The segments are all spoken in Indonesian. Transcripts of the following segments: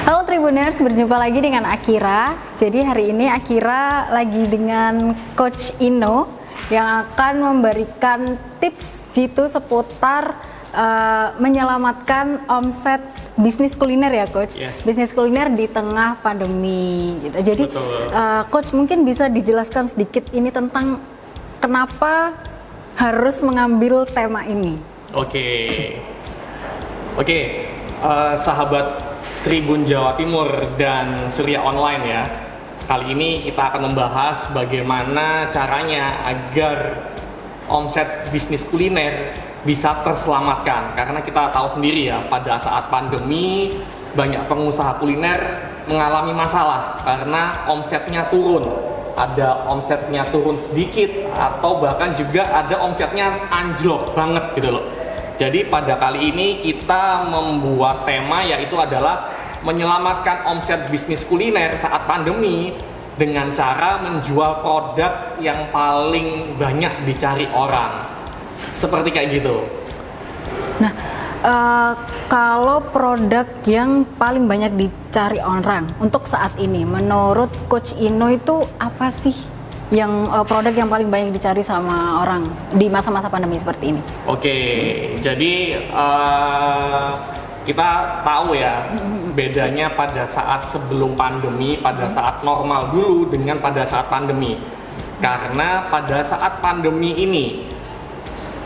Halo Tribuners, berjumpa lagi dengan Akira. Jadi hari ini Akira lagi dengan Coach Ino yang akan memberikan tips jitu seputar menyelamatkan omset bisnis kuliner ya Coach. Yes. Bisnis kuliner di tengah pandemi gitu. Jadi Coach mungkin bisa dijelaskan sedikit ini tentang kenapa harus mengambil tema ini. Oke, sahabat Tribun Jawa Timur dan Surya Online ya. Kali ini kita akan membahas bagaimana caranya agar omset bisnis kuliner bisa terselamatkan. Karena kita tahu sendiri ya, pada saat pandemi banyak pengusaha kuliner mengalami masalah karena omsetnya turun. Ada omsetnya turun sedikit atau bahkan juga ada omsetnya anjlok banget gitu loh. Jadi pada kali ini kita membuat tema yaitu adalah menyelamatkan omset bisnis kuliner saat pandemi dengan cara menjual produk yang paling banyak dicari orang. Seperti kayak gitu. Nah, kalau produk yang paling banyak dicari orang untuk saat ini, menurut Coach Ino itu apa sih yang produk yang paling banyak dicari sama orang di masa-masa pandemi seperti ini? Oke, jadi kita tahu ya bedanya pada saat sebelum pandemi, pada saat normal dulu dengan pada saat pandemi. Karena pada saat pandemi ini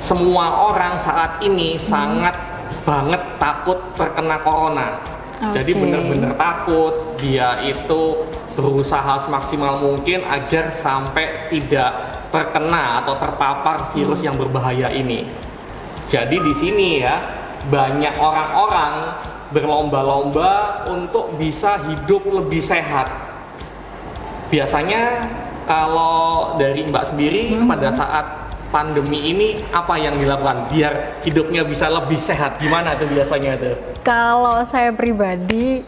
semua orang saat ini sangat banget takut terkena corona. Jadi benar-benar takut, dia itu berusaha semaksimal mungkin agar sampai tidak terkena atau terpapar virus yang berbahaya ini. Jadi di sini ya, banyak orang-orang berlomba-lomba untuk bisa hidup lebih sehat. Biasanya kalau dari Mbak sendiri pada saat pandemi ini apa yang dilakukan biar hidupnya bisa lebih sehat? Gimana tuh biasanya tuh? Kalau saya pribadi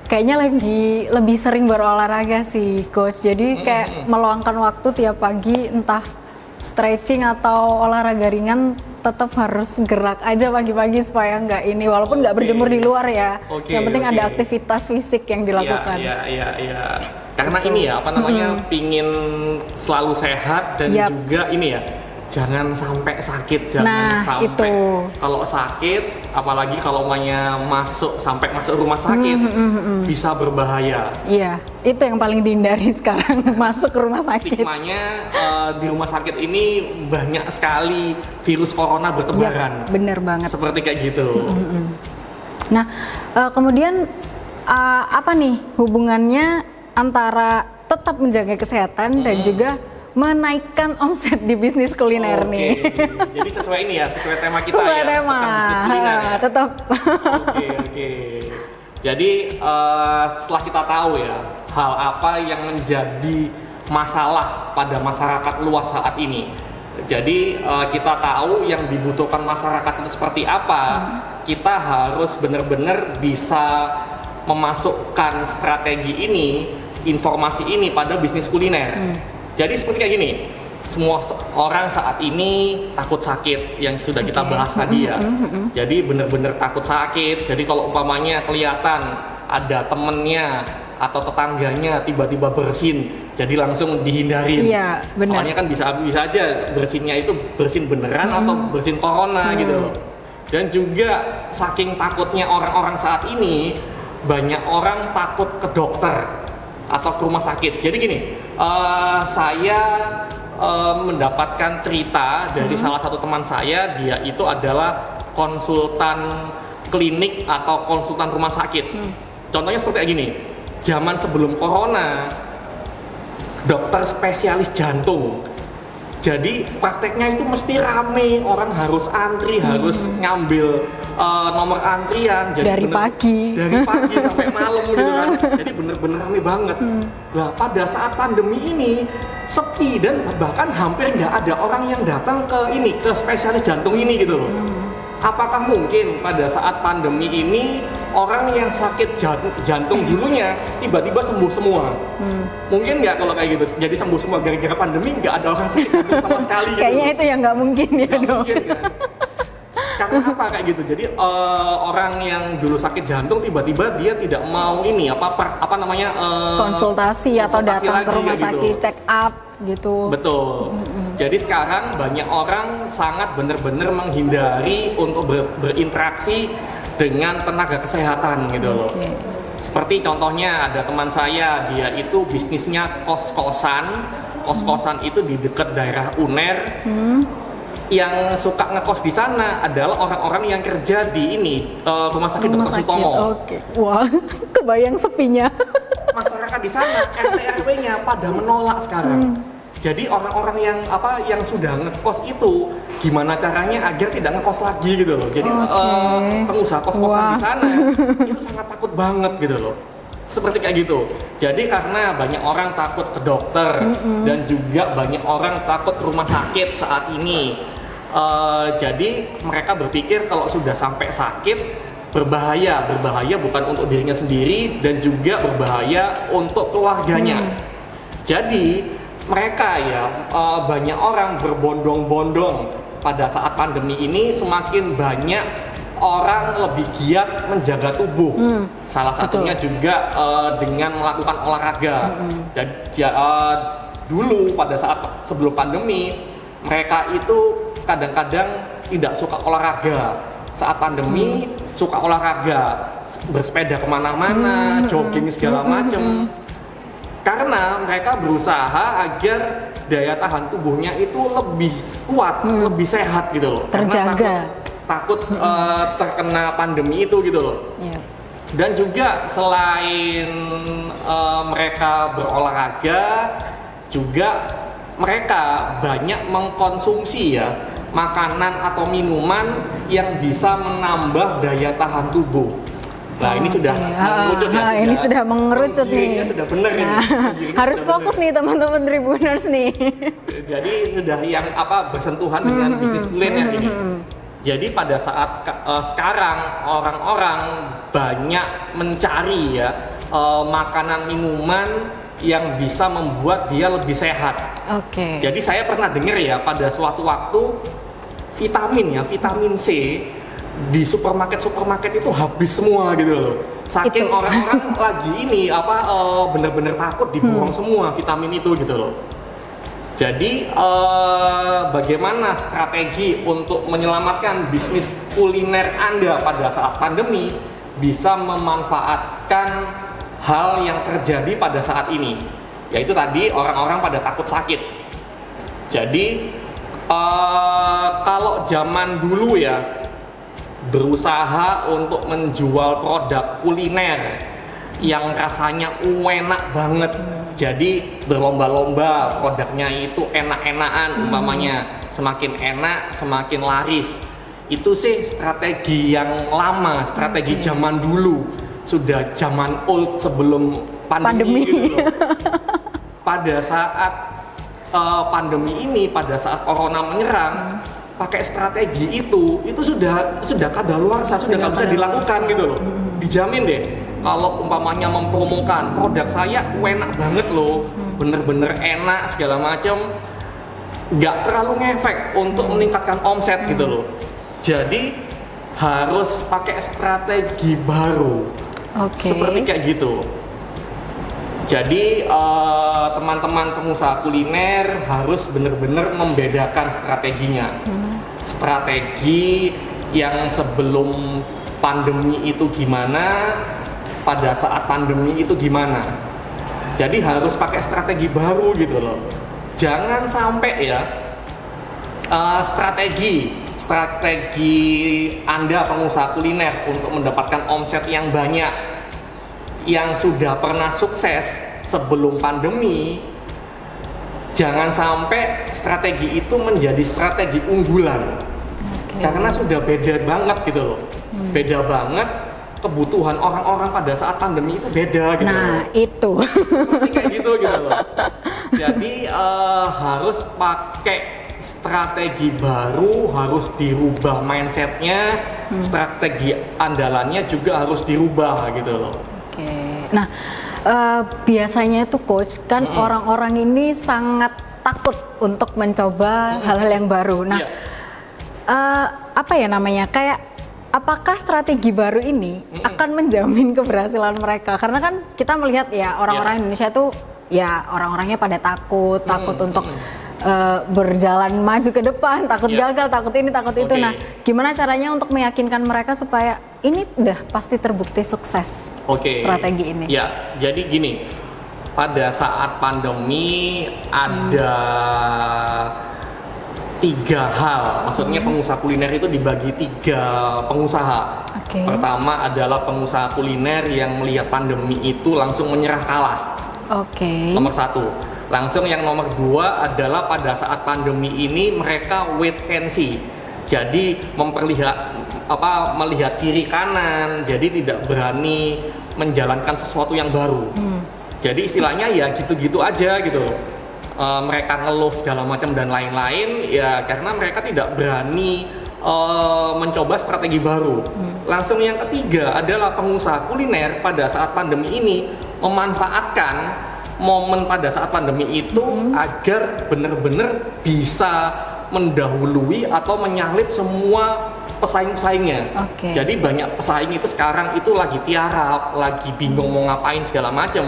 kayaknya lebih sering berolahraga sih Coach. Jadi kayak meluangkan waktu tiap pagi entah stretching atau olahraga ringan, tetap harus gerak aja pagi-pagi supaya nggak ini, walaupun nggak berjemur di luar ya. Yang penting ada aktivitas fisik yang dilakukan. Iya. Karena ini ya, apa namanya, pingin selalu sehat dan juga ini ya, jangan sampai sakit, jangan sampai kalau sakit, apalagi kalau sampai masuk rumah sakit, bisa berbahaya. Iya, itu yang paling dihindari sekarang, masuk rumah sakit. Stigmanya di rumah sakit ini banyak sekali virus corona bertebaran. Ya, bener banget. Seperti kayak gitu. Nah, kemudian apa nih hubungannya antara tetap menjaga kesehatan dan juga menaikkan omset di bisnis kuliner nih? Jadi sesuai ini ya, sesuai tema kita sesuai ya. Tema. Bisnis kuliner ya. Tetap. Oke. Jadi setelah kita tahu ya hal apa yang menjadi masalah pada masyarakat luas saat ini. Jadi kita tahu yang dibutuhkan masyarakat itu seperti apa. Kita harus benar-benar bisa memasukkan strategi ini, informasi ini pada bisnis kuliner. Jadi seperti kayak gini, semua orang saat ini takut sakit yang sudah kita bahas tadi ya. Jadi benar-benar takut sakit. Jadi kalau umpamanya kelihatan ada temennya atau tetangganya tiba-tiba bersin, jadi langsung dihindarin. Iya, benar. Soalnya kan bisa aja bersinnya itu bersin beneran atau bersin corona gitu loh. Dan juga saking takutnya orang-orang saat ini, banyak orang takut ke dokter atau ke rumah sakit. Jadi gini, saya mendapatkan cerita dari salah satu teman saya. Dia itu adalah konsultan klinik atau konsultan rumah sakit. Contohnya seperti gini, zaman sebelum corona, dokter spesialis jantung. Jadi prakteknya itu mesti rame, orang harus antri, harus ngambil nomor antrian. Jadi dari pagi sampai malam gitu kan. Jadi bener-bener rame banget. Nah pada saat pandemi ini sepi dan bahkan hampir nggak ada orang yang datang ke spesialis jantung ini gitu loh. Apakah mungkin pada saat pandemi ini orang yang sakit jantung dulunya tiba-tiba sembuh semua? Mungkin nggak kalau kayak gitu? Jadi sembuh semua gara-gara pandemi, nggak ada orang sakit jantung sama sekali. Kayaknya gitu. Itu yang nggak mungkin ya dong. Mungkin, kan? Karena apa kayak gitu? Jadi orang yang dulu sakit jantung tiba-tiba dia tidak mau ini apa namanya konsultasi atau datang ke rumah gitu. sakit check up gitu. Betul. Jadi sekarang banyak orang sangat benar-benar menghindari untuk berinteraksi dengan tenaga kesehatan gitu loh. Seperti contohnya ada teman saya, dia itu bisnisnya kos-kosan. Kos-kosan itu di dekat daerah UNER. Yang suka ngekos di sana adalah orang-orang yang kerja di rumah sakit Dr. Sutomo. Oke. Wah, kebayang sepinya. Masyarakat di sana, RT RW-nya pada menolak sekarang. Jadi orang-orang yang sudah ngekos itu gimana caranya agar tidak ngekos lagi gitu loh. Jadi pengusaha kos-kosan di sana itu sangat takut banget gitu loh. Seperti kayak gitu. Jadi karena banyak orang takut ke dokter dan juga banyak orang takut ke rumah sakit saat ini. Jadi mereka berpikir kalau sudah sampai sakit berbahaya bukan untuk dirinya sendiri dan juga berbahaya untuk keluarganya. Jadi mereka banyak orang berbondong-bondong pada saat pandemi ini, semakin banyak orang lebih giat menjaga tubuh. Salah satunya juga dengan melakukan olahraga. Dan dulu pada saat sebelum pandemi mereka itu kadang-kadang tidak suka olahraga. Saat pandemi suka olahraga, bersepeda kemana-mana, jogging segala macem. Karena mereka berusaha agar daya tahan tubuhnya itu lebih kuat, lebih sehat gitu loh. Terjaga. Karena takut terkena pandemi itu gitu loh. Dan juga selain mereka berolahraga, juga mereka banyak mengkonsumsi makanan atau minuman yang bisa menambah daya tahan tubuh. Nah, ini sudah mengerucut ini sudah mengerucut nih. Sudah benar ini. Harus fokus nih teman-teman Tribuners nih. Jadi sudah yang bersentuhan dengan bisnis kuliner ini. Jadi pada saat sekarang orang-orang banyak mencari makanan minuman yang bisa membuat dia lebih sehat. Jadi saya pernah dengar pada suatu waktu vitamin C di supermarket itu habis semua gitu loh. Saking orang-orang lagi ini benar-benar takut dibuang semua vitamin itu gitu loh. Jadi bagaimana strategi untuk menyelamatkan bisnis kuliner Anda pada saat pandemi bisa memanfaatkan hal yang terjadi pada saat ini, yaitu tadi orang-orang pada takut sakit. Jadi kalau zaman dulu berusaha untuk menjual produk kuliner yang rasanya enak banget, jadi berlomba-lomba produknya itu enak-enakan, umpamanya semakin enak semakin laris. Itu sih strategi yang lama, strategi zaman dulu, sudah zaman old sebelum pandemi. Gitu loh. Pada saat pandemi ini, pada saat corona menyerang, pakai strategi itu sudah kadaluarsa, sudah nggak bisa dilakukan gitu loh. Dijamin deh kalau umpamanya mempromokan produk saya enak banget loh, bener-bener enak segala macam, nggak terlalu ngefek untuk meningkatkan omset gitu loh. Jadi harus pakai strategi baru, seperti kayak gitu. Jadi teman-teman pengusaha kuliner harus benar-benar membedakan strateginya. Strategi yang sebelum pandemi itu gimana, pada saat pandemi itu gimana. Jadi harus pakai strategi baru gitu loh. Jangan sampai strategi Anda pengusaha kuliner untuk mendapatkan omset yang banyak, yang sudah pernah sukses sebelum pandemi, jangan sampai strategi itu menjadi strategi unggulan. Karena sudah beda banget gitu loh. Beda banget, kebutuhan orang-orang pada saat pandemi itu beda gitu. Nah, itu. Seperti kayak gitu loh. Jadi harus pakai strategi baru, harus dirubah mindsetnya, strategi andalannya juga harus dirubah gitu loh. Nah, biasanya itu coach kan orang-orang ini sangat takut untuk mencoba hal-hal yang baru. Nah, apa ya namanya, kayak apakah strategi baru ini akan menjamin keberhasilan mereka? Karena kan kita melihat ya orang-orang Indonesia tuh ya orang-orangnya pada takut untuk berjalan maju ke depan, takut gagal, takut ini, takut itu. Nah, gimana caranya untuk meyakinkan mereka supaya ini udah pasti terbukti sukses strategi ini? Ya, jadi gini, pada saat pandemi ada 3 hal, maksudnya pengusaha kuliner itu dibagi 3 pengusaha. Pertama adalah pengusaha kuliner yang melihat pandemi itu langsung menyerah kalah. Nomor 1. Langsung yang nomor 2 adalah pada saat pandemi ini mereka wait and see. Jadi melihat kiri kanan, jadi tidak berani menjalankan sesuatu yang baru. Jadi istilahnya ya gitu-gitu aja gitu. Mereka ngeluh segala macam dan lain-lain ya karena mereka tidak berani mencoba strategi baru. Langsung yang ketiga adalah pengusaha kuliner pada saat pandemi ini memanfaatkan momen pada saat pandemi itu agar benar-benar bisa mendahului atau menyalip semua pesaing-pesaingnya. Jadi banyak pesaing itu sekarang itu lagi tiarap, lagi bingung mau ngapain segala macam.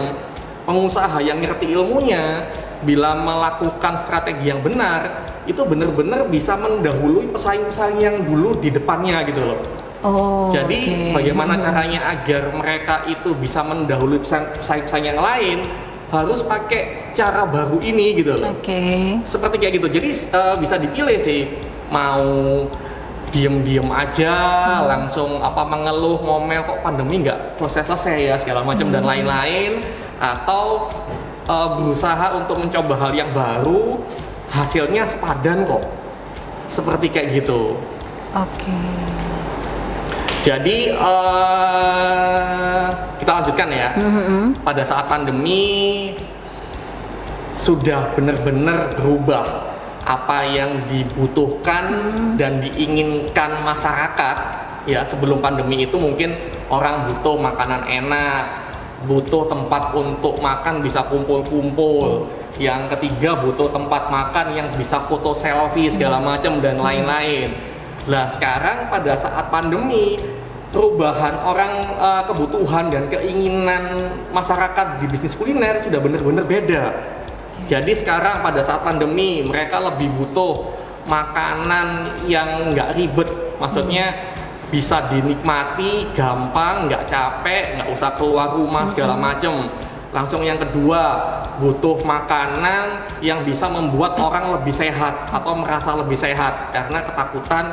Pengusaha yang ngerti ilmunya bila melakukan strategi yang benar itu benar-benar bisa mendahului pesaing-pesaing yang dulu di depannya gitu loh. Jadi bagaimana caranya agar mereka itu bisa mendahului pesaing-pesaing yang lain, harus pakai cara baru ini gitu loh. Seperti kayak gitu. Jadi bisa dipilih sih, mau diem-diem aja, langsung mengeluh, ngomel kok pandemi nggak selesai ya segala macam dan lain-lain, atau berusaha untuk mencoba hal yang baru, hasilnya sepadan kok. Seperti kayak gitu. Jadi kita lanjutkan ya. Pada saat pandemi sudah benar-benar berubah apa yang dibutuhkan dan diinginkan masyarakat. Ya sebelum pandemi itu mungkin orang butuh makanan enak, butuh tempat untuk makan bisa kumpul-kumpul. Yang ketiga butuh tempat makan yang bisa foto selfie segala macam dan lain-lain. Nah sekarang pada saat pandemi perubahan kebutuhan dan keinginan masyarakat di bisnis kuliner sudah benar-benar beda. Jadi sekarang pada saat pandemi mereka lebih butuh makanan yang nggak ribet, maksudnya bisa dinikmati, gampang, nggak capek, nggak usah keluar rumah segala macem. Langsung yang kedua, butuh makanan yang bisa membuat orang lebih sehat atau merasa lebih sehat karena ketakutan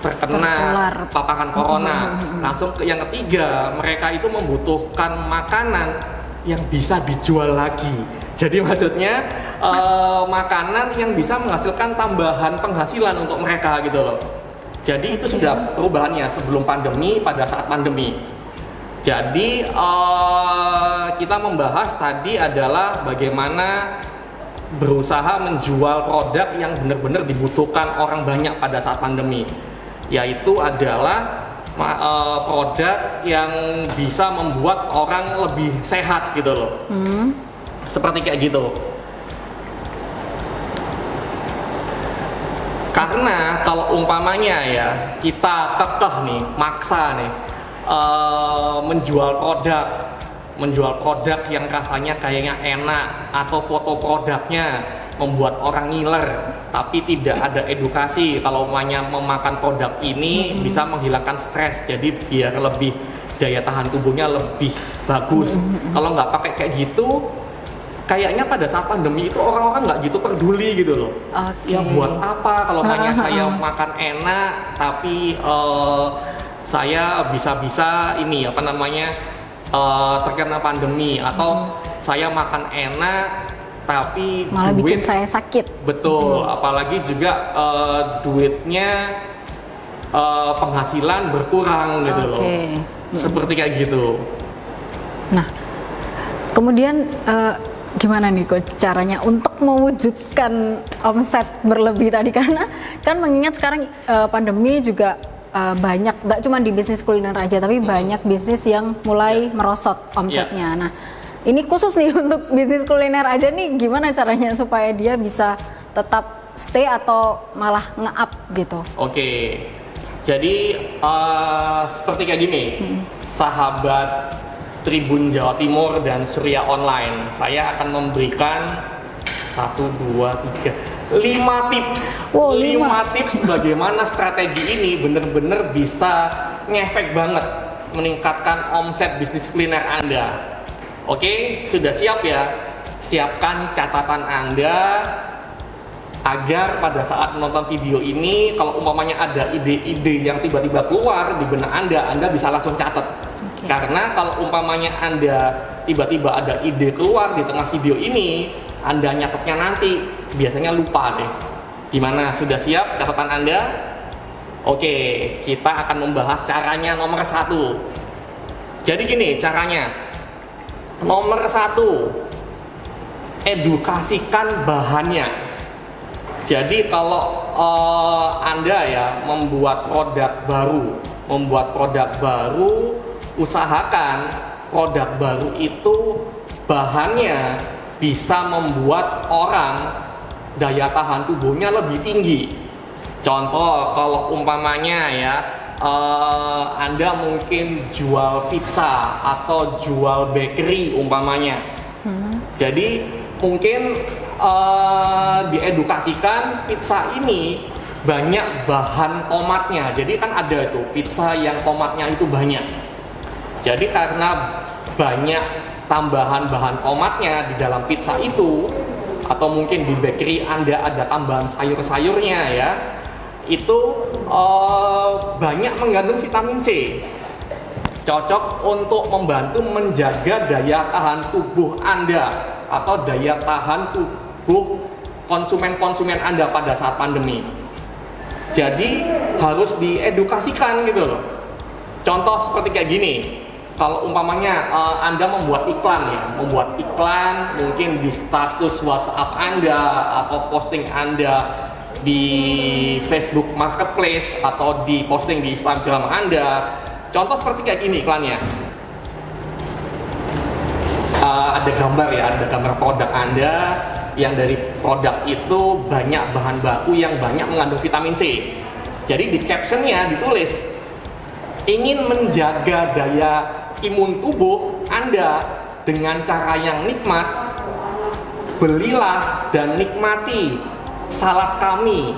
terkena paparan corona. Langsung yang ketiga, mereka itu membutuhkan makanan yang bisa dijual lagi. Jadi maksudnya makanan yang bisa menghasilkan tambahan penghasilan untuk mereka gitu loh. Jadi itu sudah perubahannya sebelum pandemi pada saat pandemi. Jadi kita membahas tadi adalah bagaimana berusaha menjual produk yang benar-benar dibutuhkan orang banyak pada saat pandemi, yaitu adalah produk yang bisa membuat orang lebih sehat gitu loh. Seperti kayak gitu. Karena kalau umpamanya ya kita kekeh nih, maksa nih menjual produk yang rasanya kayaknya enak atau foto produknya membuat orang ngiler, tapi tidak ada edukasi kalau memakan produk ini bisa menghilangkan stres, jadi biar lebih daya tahan tubuhnya lebih bagus. Kalau nggak pakai kayak gitu, kayaknya pada saat pandemi itu orang-orang nggak gitu peduli gitu loh. Ya buat apa kalau hanya saya makan enak tapi saya bisa ini terkena pandemi, atau saya makan enak tapi malah bikin saya sakit. Betul, apalagi juga duitnya penghasilan berkurang gitu loh. Seperti kayak gitu. Nah, kemudian gimana nih Coach caranya untuk mewujudkan omset berlebih tadi, karena kan mengingat sekarang pandemi juga banyak, nggak cuma di bisnis kuliner aja tapi banyak bisnis yang mulai merosot omsetnya. Nah ini khusus nih untuk bisnis kuliner aja nih, gimana caranya supaya dia bisa tetap stay atau malah nge-up gitu? Oke, jadi seperti kayak gini, sahabat Tribun Jawa Timur dan Surya Online, saya akan memberikan 1, 2, 3, 5 tips. Wow, 5 tips bagaimana strategi ini benar-benar bisa ngefek banget meningkatkan omset bisnis kuliner Anda. Oke, sudah siap ya? Siapkan catatan Anda agar pada saat menonton video ini, kalau umpamanya ada ide-ide yang tiba-tiba keluar di benak Anda bisa langsung catat. Karena kalau umpamanya Anda tiba-tiba ada ide keluar di tengah video ini, Anda nyatetnya nanti biasanya lupa deh. Gimana, sudah siap catatan Anda? Oke, kita akan membahas caranya nomor 1. Jadi gini caranya. Nomor 1, edukasikan bahannya. Jadi kalau Anda ya membuat produk baru, usahakan produk baru itu bahannya bisa membuat orang daya tahan tubuhnya lebih tinggi. Contoh, kalau umpamanya ya Anda mungkin jual pizza atau jual bakery umpamanya. Jadi mungkin diedukasikan pizza ini banyak bahan tomatnya. Jadi kan ada itu pizza yang tomatnya itu banyak. Jadi karena banyak tambahan bahan tomatnya di dalam pizza itu, atau mungkin di bakery Anda ada tambahan sayur-sayurnya ya, itu banyak mengandung vitamin C, cocok untuk membantu menjaga daya tahan tubuh Anda atau daya tahan tubuh konsumen-konsumen Anda pada saat pandemi. Jadi harus diedukasikan gitu loh. Contoh seperti kayak gini, kalau umpamanya Anda membuat iklan mungkin di status WhatsApp Anda atau posting Anda di Facebook Marketplace atau di posting di Instagram Anda. Contoh seperti kayak gini iklannya. Ada gambar produk Anda yang dari produk itu banyak bahan baku yang banyak mengandung vitamin C. Jadi di captionnya ditulis, ingin menjaga daya imun tubuh Anda dengan cara yang nikmat, belilah dan nikmati salad kami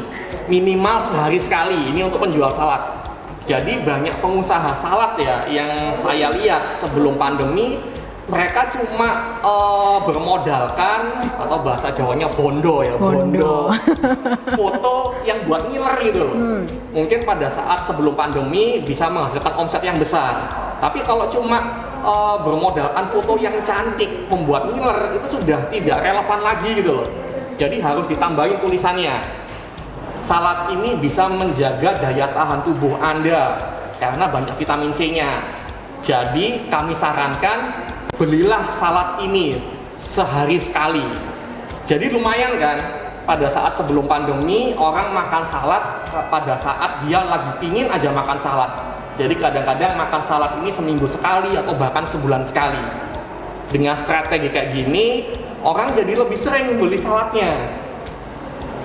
minimal sehari sekali. Ini untuk penjual salad. Jadi banyak pengusaha salad ya yang saya lihat sebelum pandemi, mereka cuma bermodalkan atau bahasa Jawanya bondo foto yang buat ngiler gitu loh. Mungkin pada saat sebelum pandemi bisa menghasilkan omset yang besar, tapi kalau cuma bermodalkan foto yang cantik membuat ngiler, itu sudah tidak relevan lagi gitu loh. Jadi harus ditambahin tulisannya, salad ini bisa menjaga daya tahan tubuh Anda karena banyak vitamin C-nya. Jadi kami sarankan belilah salad ini sehari sekali. Jadi lumayan kan, pada saat sebelum pandemi orang makan salad pada saat dia lagi pingin aja makan salad. Jadi kadang-kadang makan salad ini seminggu sekali atau bahkan sebulan sekali. Dengan strategi kayak gini, orang jadi lebih sering beli saladnya.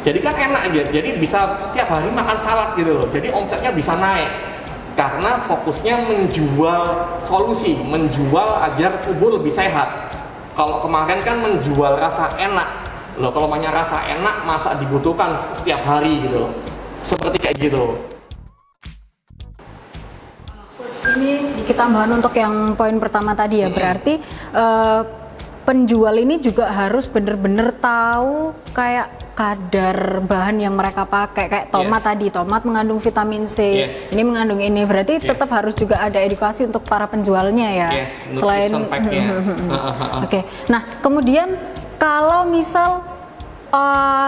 Jadi kan enak aja, jadi bisa setiap hari makan salad gitu loh. Jadi omsetnya bisa naik. Karena fokusnya menjual solusi, menjual agar tubuh lebih sehat. Kalau kemarin kan menjual rasa enak. Loh, kalau namanya rasa enak masa dibutuhkan setiap hari gitu loh. Seperti kayak gitu. Ini sedikit tambahan untuk yang poin pertama tadi ya. Berarti penjual ini juga harus bener-bener tahu kayak kadar bahan yang mereka pakai, kayak tomat tadi, tomat mengandung vitamin C, ini mengandung ini, berarti tetap harus juga ada edukasi untuk para penjualnya ya. Selain Oke. Nah, kemudian kalau misal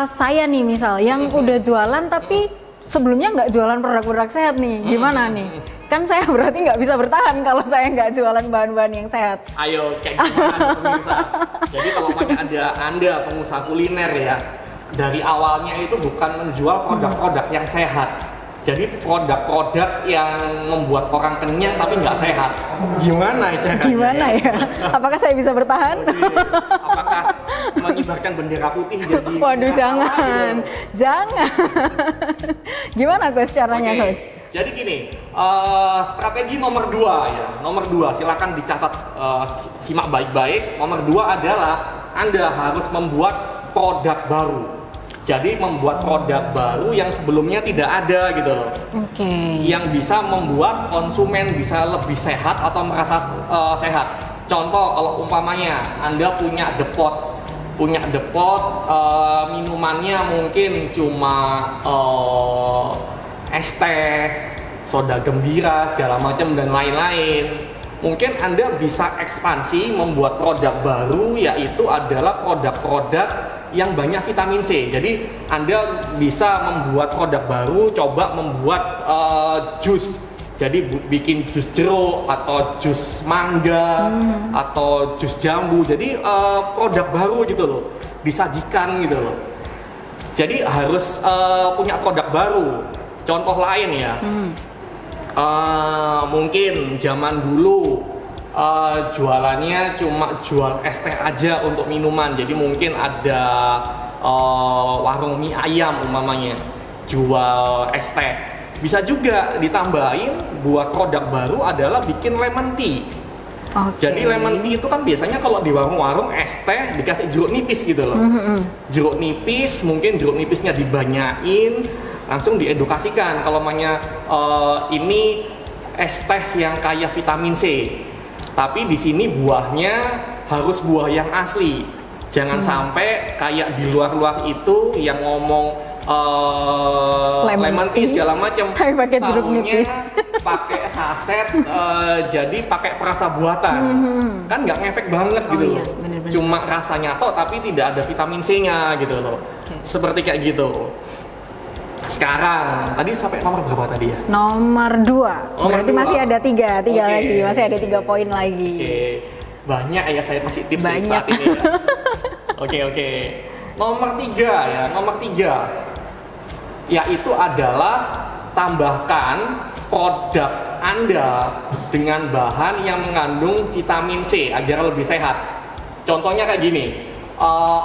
saya nih misal yang udah jualan tapi sebelumnya nggak jualan produk-produk sehat nih, gimana nih? Kan saya berarti nggak bisa bertahan kalau saya nggak jualan bahan-bahan yang sehat. Ayo, kayak gimana pemirsa? Jadi kalau ada Anda pengusaha kuliner ya, dari awalnya itu bukan menjual produk-produk yang sehat. Jadi produk-produk yang membuat orang kenyang tapi nggak sehat. Gimana caranya? Gimana ya? Apakah saya bisa bertahan? Apakah mengibarkan bendera putih jadi Waduh, nggak salah jangan, gitu. jangan. Gimana coach caranya Oke, coach? jadi gini, strategi nomor 2 ya, nomor 2 silakan dicatat, simak baik-baik. Nomor 2 adalah Anda harus membuat produk baru. Jadi membuat produk baru yang sebelumnya tidak ada gitu loh. Oke. Yang bisa membuat konsumen bisa lebih sehat atau merasa sehat. Contoh kalau umpamanya Anda punya depot, minumannya mungkin cuma es teh, soda gembira segala macam dan lain-lain. Mungkin Anda bisa ekspansi membuat produk baru, yaitu adalah produk-produk yang banyak vitamin C. Jadi Anda bisa membuat produk baru, coba membuat jus. Jadi bikin jus jeruk atau jus mangga atau jus jambu. Jadi produk baru gitu loh, disajikan gitu loh. Jadi harus punya produk baru. Contoh lain ya, mungkin zaman dulu jualannya cuma jual es teh aja untuk minuman. Jadi mungkin ada warung mie ayam umpamanya jual es teh. Bisa juga ditambahin buat produk baru adalah bikin lemon tea. Oke. Jadi lemon tea itu kan biasanya kalau di warung-warung es teh dikasih jeruk nipis gitu loh. Jeruk nipis, mungkin jeruk nipisnya dibanyain, langsung diedukasikan kalau namanya ini es teh yang kaya vitamin C. Tapi di sini buahnya harus buah yang asli. Jangan sampai kayak di luar-luar itu yang ngomong lemon tea segala macam. Tapi pakai jeruk nipis. Pakai saset, jadi pakai perasa buatan. Kan nggak ngefek banget gitu iya, loh. bener-bener. Cuma rasanya toh tapi tidak ada vitamin C-nya gitu loh. Seperti kayak gitu. Sekarang, tadi sampai nomor berapa tadi ya? Nomor 2. Berarti dua. masih ada tiga Oke. lagi, masih ada 3 poin lagi. Oke, banyak ya saya masih tips Banyak. saat ini ya. Oke. Nomor 3 ya, nomor 3 yaitu adalah tambahkan produk Anda dengan bahan yang mengandung vitamin C agar lebih sehat. Contohnya kayak gini,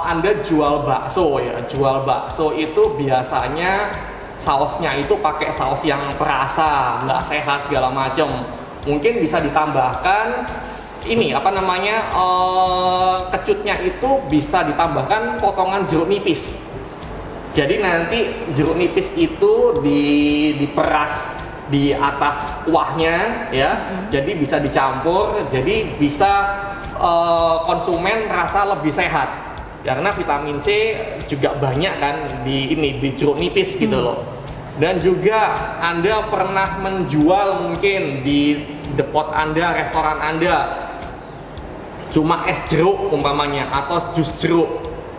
Anda jual bakso ya, jual bakso itu biasanya sausnya itu pakai saus yang perasa, nggak sehat segala macam. Mungkin bisa ditambahkan ini apa namanya, kecutnya itu bisa ditambahkan potongan jeruk nipis. Jadi nanti jeruk nipis itu diperas di atas kuahnya ya, jadi bisa dicampur, jadi bisa konsumen rasa lebih sehat karena vitamin C juga banyak kan di jeruk nipis gitu loh. Dan juga Anda pernah menjual mungkin di depot Anda, restoran Anda cuma es jeruk umpamanya atau jus jeruk.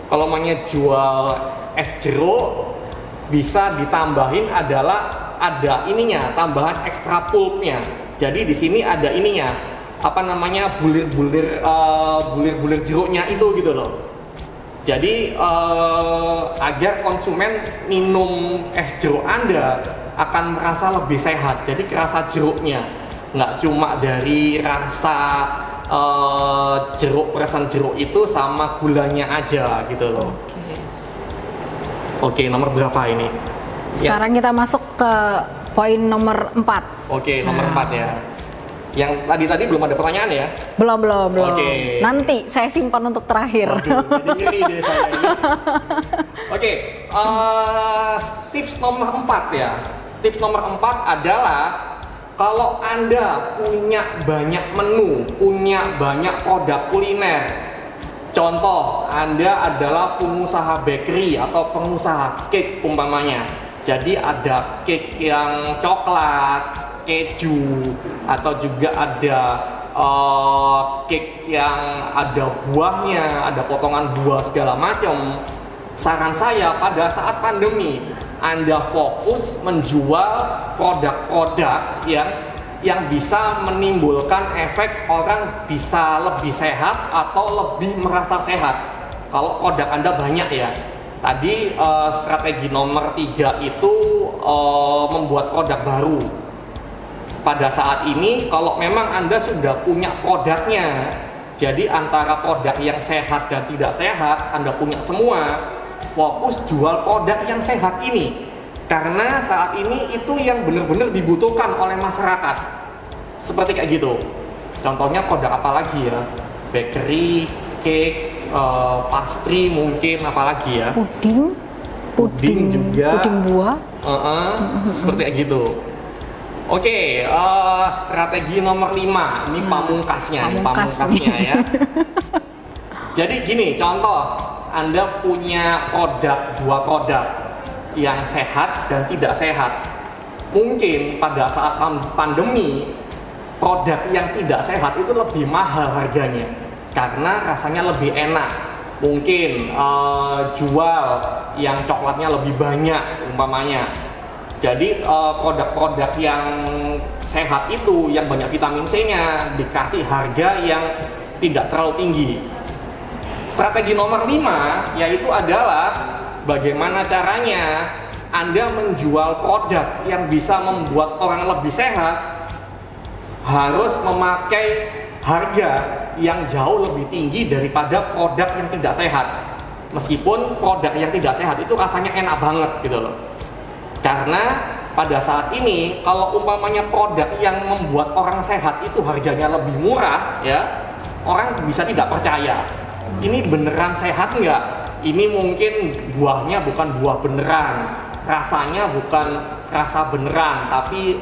Kalau namanya jual es jeruk bisa ditambahin adalah ada ininya, tambahan ekstra pulpnya. Jadi di sini ada ininya, apa namanya, bulir-bulir jeruknya itu gitu loh. Jadi agar konsumen minum es jeruk Anda akan merasa lebih sehat. Jadi kerasa jeruknya nggak cuma dari rasa jeruk, perasan jeruk itu sama gulanya aja gitu loh. Oke, nomor berapa ini? Sekarang kita masuk ke poin nomor 4. Oke, nomor 4 ya. Yang tadi belum ada pertanyaan ya? Belum. Oke. Nanti saya simpan untuk terakhir. Waduh, jadi ngeri deh saya ini. Oke, tips nomor 4 ya. Tips nomor 4 adalah kalau Anda punya banyak menu, punya banyak produk kuliner. Contoh, Anda adalah pengusaha bakery atau pengusaha cake umpamanya. Jadi ada cake yang coklat, keju, atau juga ada cake yang ada buahnya, ada potongan buah segala macam. Saran saya pada saat pandemi, Anda fokus menjual produk-produk yang bisa menimbulkan efek orang bisa lebih sehat atau lebih merasa sehat. Kalau produk Anda banyak ya. Tadi strategi nomor 3 itu membuat produk baru. Pada saat ini kalau memang Anda sudah punya produknya, Jadi antara produk yang sehat dan tidak sehat, Anda punya semua, fokus jual produk yang sehat ini. Karena saat ini itu yang benar-benar dibutuhkan oleh masyarakat. Seperti kayak gitu. Contohnya produk apa lagi ya? Bakery, cake, pastry mungkin, apalagi ya? Puding juga. Puding buah. Seperti kayak gitu. Oke, strategi nomor 5, ini pamungkasnya ya. Jadi gini, contoh, Anda punya dua produk yang sehat dan tidak sehat. Mungkin pada saat pandemi, produk yang tidak sehat itu lebih mahal harganya, karena rasanya lebih enak. Mungkin jual yang coklatnya lebih banyak umpamanya. Jadi produk-produk yang sehat itu yang banyak vitamin C-nya dikasih harga yang tidak terlalu tinggi. Strategi nomor 5 yaitu adalah bagaimana caranya Anda menjual produk yang bisa membuat orang lebih sehat harus memakai harga yang jauh lebih tinggi daripada produk yang tidak sehat. Meskipun produk yang tidak sehat itu rasanya enak banget gitu loh. Karena pada saat ini kalau umpamanya produk yang membuat orang sehat itu harganya lebih murah ya, orang bisa tidak percaya. Ini beneran sehat nggak? Ini mungkin buahnya bukan buah beneran, rasanya bukan rasa beneran, tapi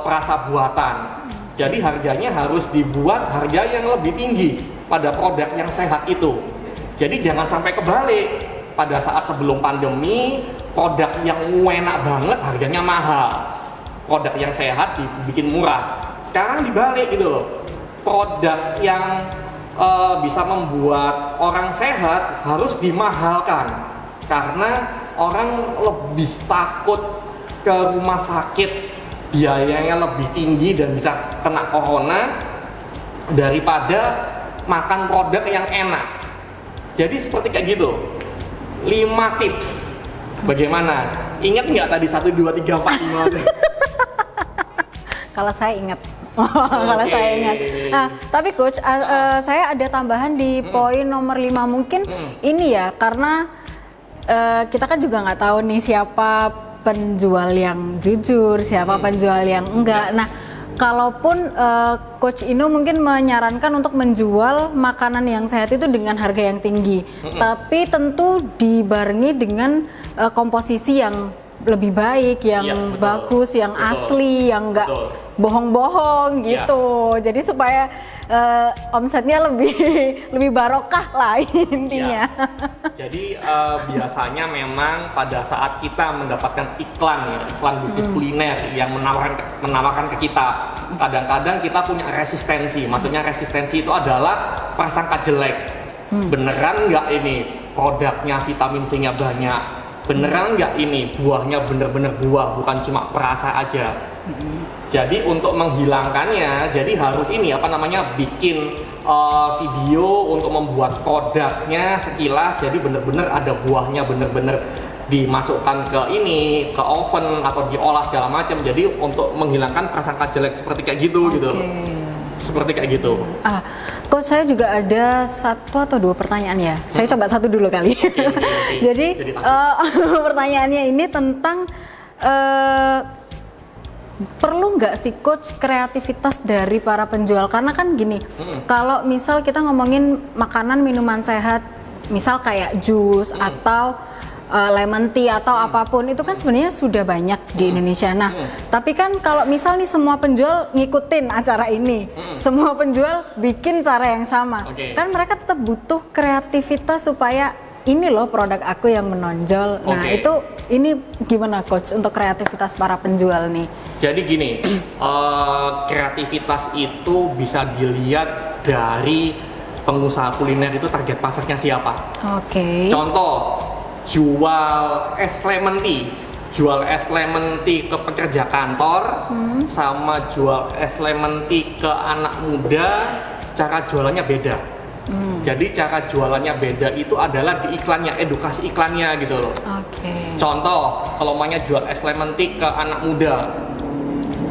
perasa buatan. Jadi harganya harus dibuat harga yang lebih tinggi pada produk yang sehat itu. Jadi jangan sampai kebalik. Pada saat sebelum pandemi, produk yang enak banget harganya mahal, produk yang sehat dibikin murah. Sekarang dibalik gitu loh, produk yang bisa membuat orang sehat harus dimahalkan karena orang lebih takut ke rumah sakit, biayanya lebih tinggi dan bisa kena corona daripada makan produk yang enak. Jadi seperti kayak gitu. 5 tips. Bagaimana? Ingat nggak tadi 1, 2, 3, 4, 5? Kalau saya ingat. Kalau saya ingat. Nah, tapi coach, saya ada tambahan di poin nomor 5 mungkin ini ya, karena kita kan juga nggak tahu nih siapa penjual yang jujur, siapa penjual yang enggak. Nah, kalaupun Coach Ino mungkin menyarankan untuk menjual makanan yang sehat itu dengan harga yang tinggi, tapi tentu dibarengi dengan komposisi yang lebih baik, yang bagus, yang asli, yang enggak bohong-bohong gitu. Jadi supaya omsetnya lebih barokah lah intinya. Jadi biasanya memang pada saat kita mendapatkan iklan bisnis kuliner yang menawarkan ke kita, kadang-kadang kita punya resistensi. Maksudnya resistensi itu adalah prasangka jelek. Beneran nggak ini produknya vitamin C-nya banyak? Beneran nggak ini buahnya bener-bener buah, bukan cuma perasa aja? Jadi untuk menghilangkannya, jadi harus bikin video untuk membuat produknya sekilas, jadi bener-bener ada buahnya, bener-bener dimasukkan ke oven atau diolah segala macam. Jadi untuk menghilangkan prasangka jelek seperti kayak gitu gitu. Seperti kayak gitu. Coach, saya juga ada 1 atau 2 pertanyaan ya. Saya coba 1 dulu kali. Jadi pertanyaannya ini tentang perlu nggak sih coach kreativitas dari para penjual? Karena kan gini, kalau misal kita ngomongin makanan minuman sehat, misal kayak jus atau lemon tea atau apapun, itu kan sebenarnya sudah banyak di Indonesia. Nah, tapi kan kalau misal nih semua penjual ngikutin acara ini, semua penjual bikin cara yang sama, kan mereka tetap butuh kreativitas supaya ini loh produk aku yang menonjol. Nah, ini gimana coach untuk kreativitas para penjual nih? Jadi gini, kreativitas itu bisa dilihat dari pengusaha kuliner itu target pasarnya siapa. Contoh, jual es lemon tea ke pekerja kantor sama jual es lemon tea ke anak muda, cara jualannya beda. Jadi cara jualannya beda itu adalah di iklannya, edukasi iklannya gitu loh. Contoh, kalau maunya jual es lemon tea ke anak muda,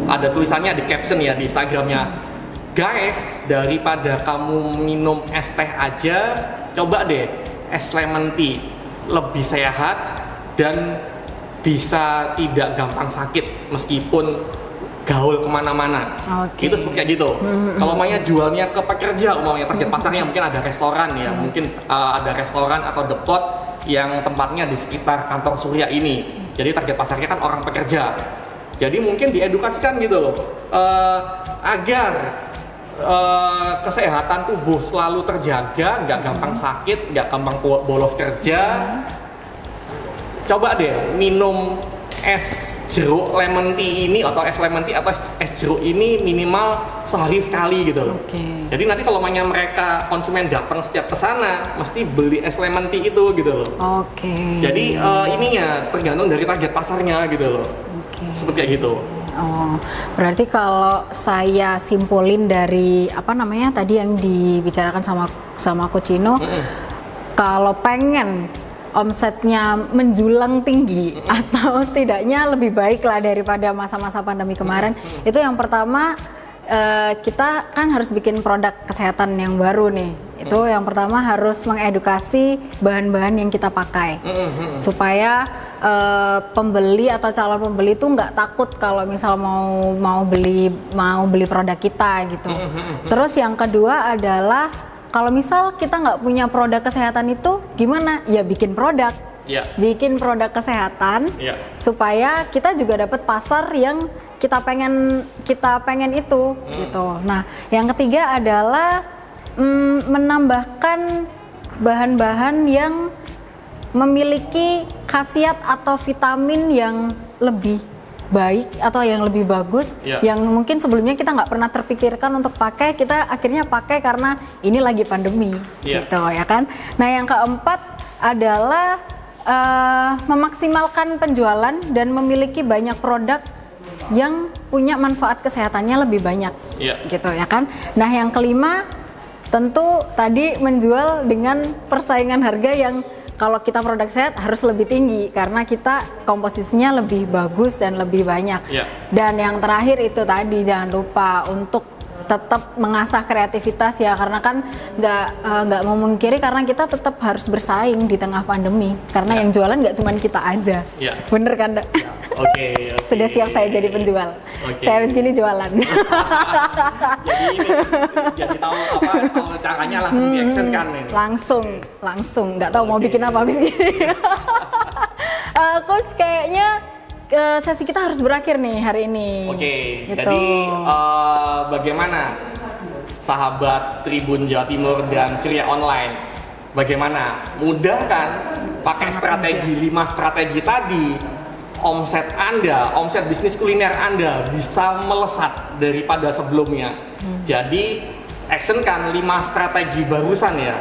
ada tulisannya di caption ya di Instagramnya, guys, daripada kamu minum es teh aja, coba deh es lemon tea, lebih sehat dan bisa tidak gampang sakit meskipun gaul kemana-mana. Oke. Itu seperti kayak gitu. Kalau umpamanya jualnya ke pekerja, umpamanya target pasarnya mungkin ada restoran ya, mungkin ada restoran atau depot yang tempatnya di sekitar kantor Surya ini. Jadi target pasarnya kan orang pekerja. Jadi mungkin diedukasikan gitu loh, agar kesehatan tubuh selalu terjaga, nggak gampang sakit, nggak gampang bolos kerja. Coba deh minum es jeruk lemon tea ini atau es lemon tea atau es jeruk ini minimal sehari sekali gitu loh. Oke. Jadi nanti kalau mereka konsumen datang setiap ke sana mesti beli es lemon tea itu gitu loh. Oke. Jadi ininya tergantung dari target pasarnya gitu loh. Oke. Seperti kayak gitu. Oh, berarti kalau saya simpulin dari apa namanya tadi yang dibicarakan sama Coach Ino, kalau pengen omsetnya menjulang tinggi atau setidaknya lebih baik lah daripada masa-masa pandemi kemarin, itu yang pertama kita kan harus bikin produk kesehatan yang baru nih. Itu yang pertama harus mengedukasi bahan-bahan yang kita pakai supaya pembeli atau calon pembeli itu nggak takut kalau misal mau beli produk kita gitu. Terus yang kedua adalah kalau misal kita nggak punya produk kesehatan itu gimana? Ya bikin produk. Bikin produk kesehatan supaya kita juga dapat pasar yang kita pengen itu gitu. Nah, yang ketiga adalah menambahkan bahan-bahan yang memiliki khasiat atau vitamin yang lebih baik atau yang lebih bagus, yang mungkin sebelumnya kita nggak pernah terpikirkan untuk pakai, kita akhirnya pakai karena ini lagi pandemi gitu ya kan. Nah, yang keempat adalah memaksimalkan penjualan dan memiliki banyak produk yang punya manfaat kesehatannya lebih banyak gitu ya kan. Nah, yang kelima tentu tadi menjual dengan persaingan harga yang kalau kita produk sehat harus lebih tinggi karena kita komposisinya lebih bagus dan lebih banyak. Dan yang terakhir itu tadi jangan lupa untuk tetap mengasah kreativitas ya, karena kan nggak memungkiri karena kita tetap harus bersaing di tengah pandemi karena yang jualan nggak cuma kita aja. Bener kan? Oke. Sudah siap saya jadi penjual. Saya habis gini jualan. jadi tahu caranya langsung di-action kan nih. Langsung nggak tahu mau bikin apa habis gini. Coach, kayaknya sesi kita harus berakhir nih hari ini. Gitu. Jadi bagaimana sahabat Tribun Jawa Timur dan Surya Online? Bagaimana? Mudah kan? Pakai strategi 5 strategi tadi, omset bisnis kuliner Anda bisa melesat daripada sebelumnya. Jadi action kan 5 strategi barusan ya.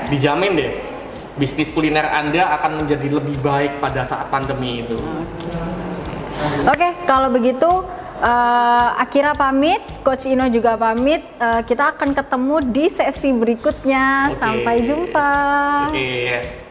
Dijamin deh bisnis kuliner Anda akan menjadi lebih baik pada saat pandemi itu. Oke, kalau begitu Akira pamit, Coach Ino juga pamit. Kita akan ketemu di sesi berikutnya. Sampai jumpa. Yes.